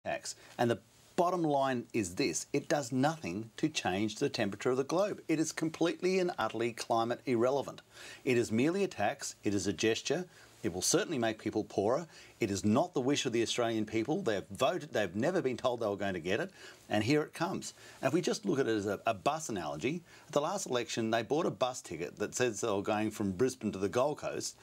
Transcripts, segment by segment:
tax. And the bottom line is this: it does nothing to change the temperature of the globe. It is completely and utterly climate irrelevant. It is merely a tax. It is a gesture. It will certainly make people poorer. It is not the wish of the Australian people. They've voted. They've never been told they were going to get it. And here it comes. And if we just look at it as a bus analogy, at the last election, they bought a bus ticket that says they were going from Brisbane to the Gold Coast.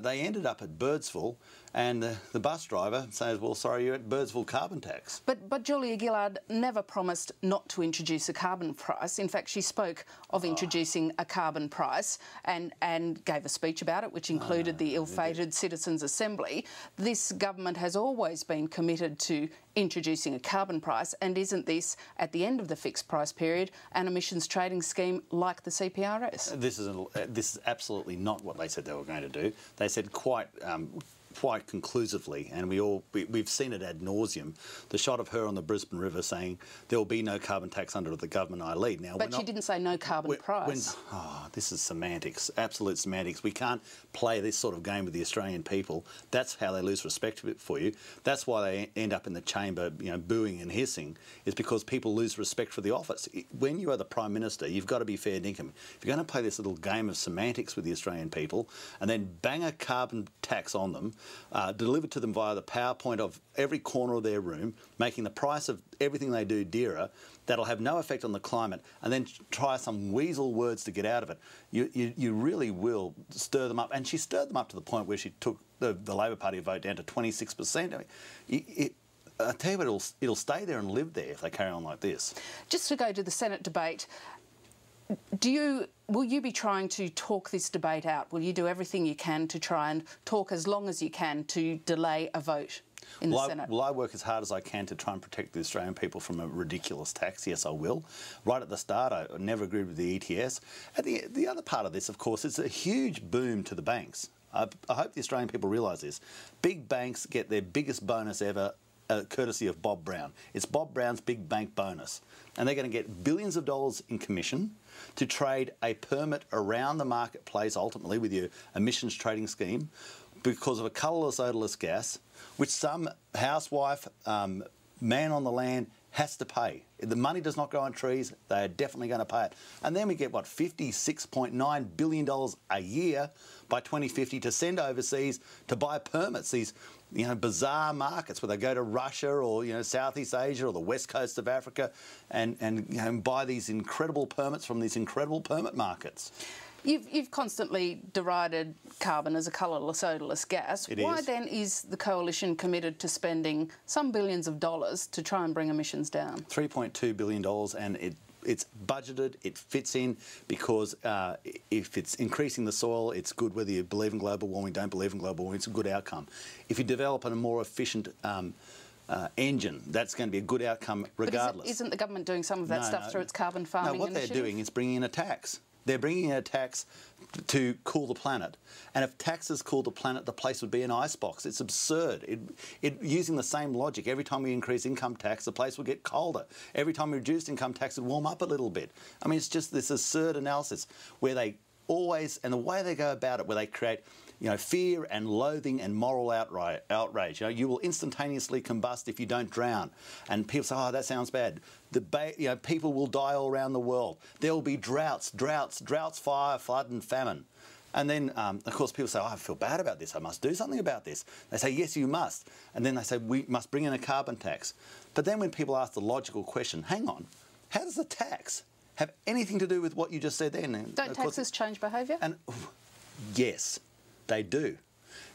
They ended up at Birdsville, and the bus driver says, well, sorry, you're at Birdsville carbon tax. But Julia Gillard never promised not to introduce a carbon price. In fact, she spoke of introducing a carbon price and gave a speech about it, which included the ill-fated Citizens' Assembly. This government has always been committed to introducing a carbon price, and isn't this, at the end of the fixed price period, an emissions trading scheme like the CPRS? This is absolutely not what they said they were going to do. They said quite conclusively, and we've seen it ad nauseum, the shot of her on the Brisbane River saying there will be no carbon tax under the government I lead. Now, but she didn't say no carbon price. This is semantics, absolute semantics. We can't play this sort of game with the Australian people. That's how they lose respect for you. That's why they end up in the chamber, booing and hissing, is because people lose respect for the office. When you are the Prime Minister, you've got to be fair dinkum. If you're going to play this little game of semantics with the Australian people and then bang a carbon tax on them, delivered to them via the PowerPoint of every corner of their room, making the price of everything they do dearer, that'll have no effect on the climate, and then try some weasel words to get out of it, you really will stir them up. And she stirred them up to the point where she took the Labor Party vote down to 26%. I mean, I tell you what, it'll stay there and live there if they carry on like this. Just to go to the Senate debate, will you be trying to talk this debate out? Will you do everything you can to try and talk as long as you can to delay a vote in the Senate? Will I work as hard as I can to try and protect the Australian people from a ridiculous tax? Yes, I will. Right at the start, I never agreed with the ETS. And the other part of this, of course, is a huge boom to the banks. I hope the Australian people realise this. Big banks get their biggest bonus ever, courtesy of Bob Brown. It's Bob Brown's big bank bonus. And they're going to get billions of dollars in commission to trade a permit around the marketplace, ultimately, with your emissions trading scheme, because of a colourless, odourless gas, which some housewife, man on the land, has to pay. If the money does not grow on trees, they are definitely going to pay it. And then we get, what, $56.9 billion a year by 2050 to send overseas to buy permits, these bizarre markets where they go to Russia or Southeast Asia or the west coast of Africa and buy these incredible permits from these incredible permit markets. You've constantly derided carbon as a colourless, odourless gas. Why then is the Coalition committed to spending some billions of dollars to try and bring emissions down? $3.2 billion, and it's budgeted, it fits in, because if it's increasing the soil, it's good whether you believe in global warming, don't believe in global warming, it's a good outcome. If you develop a more efficient engine, that's going to be a good outcome regardless. But isn't the government doing some of that stuff through its carbon farming initiative? No, what they're doing is bringing in a tax. They're bringing in a tax to cool the planet. And if taxes cool the planet, the place would be an icebox. It's absurd. Using the same logic, every time we increase income tax, the place will get colder. Every time we reduce income tax, it would warm up a little bit. I mean, it's just this absurd analysis where they always, and the way they go about it, where they create fear and loathing and moral outrage. You will instantaneously combust if you don't drown. And people say, oh, that sounds bad. People will die all around the world. There will be droughts, fire, flood and famine. And then, of course, people say, oh, I feel bad about this. I must do something about this. They say, yes, you must. And then they say, we must bring in a carbon tax. But then when people ask the logical question, hang on, how does the tax have anything to do with what you just said then? Don't taxes change behaviour? And yes, they do.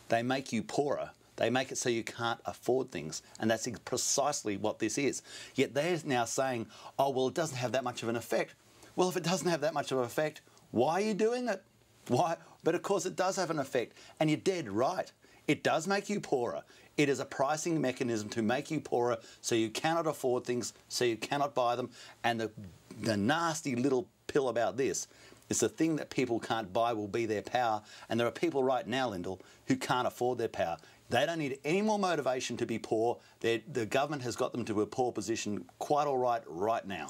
They make you poorer. They make it so you can't afford things. And that's precisely what this is. Yet they're now saying, oh, well, it doesn't have that much of an effect. Well, if it doesn't have that much of an effect, why are you doing it? Why? But of course it does have an effect. And you're dead right. It does make you poorer. It is a pricing mechanism to make you poorer so you cannot afford things, so you cannot buy them. And the nasty little pill about this is the thing that people can't buy will be their power. And there are people right now, Lyndal, who can't afford their power. They don't need any more motivation to be poor. The government has got them to a poor position quite all right now.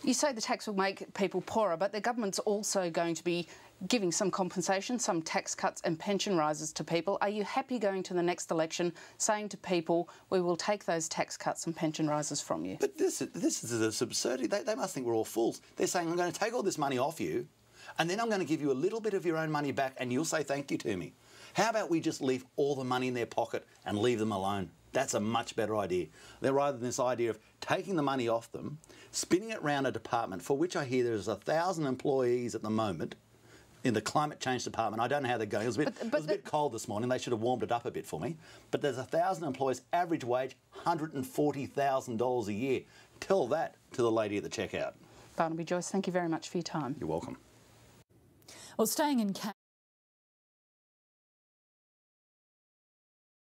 You say the tax will make people poorer, but the government's also going to be giving some compensation, some tax cuts and pension rises to people. Are you happy going to the next election saying to people, we will take those tax cuts and pension rises from you? But this is absurdity. They must think we're all fools. They're saying, I'm going to take all this money off you, and then I'm going to give you a little bit of your own money back, and you'll say thank you to me. How about we just leave all the money in their pocket and leave them alone? That's a much better idea. Rather than this idea of taking the money off them, spinning it around a department for which I hear there's 1,000 employees at the moment in the climate change department. I don't know how they're going. It was a bit cold this morning. They should have warmed it up a bit for me. But there's 1,000 employees, average wage $140,000 a year. Tell that to the lady at the checkout. Barnaby Joyce, thank you very much for your time. You're welcome. Well, staying in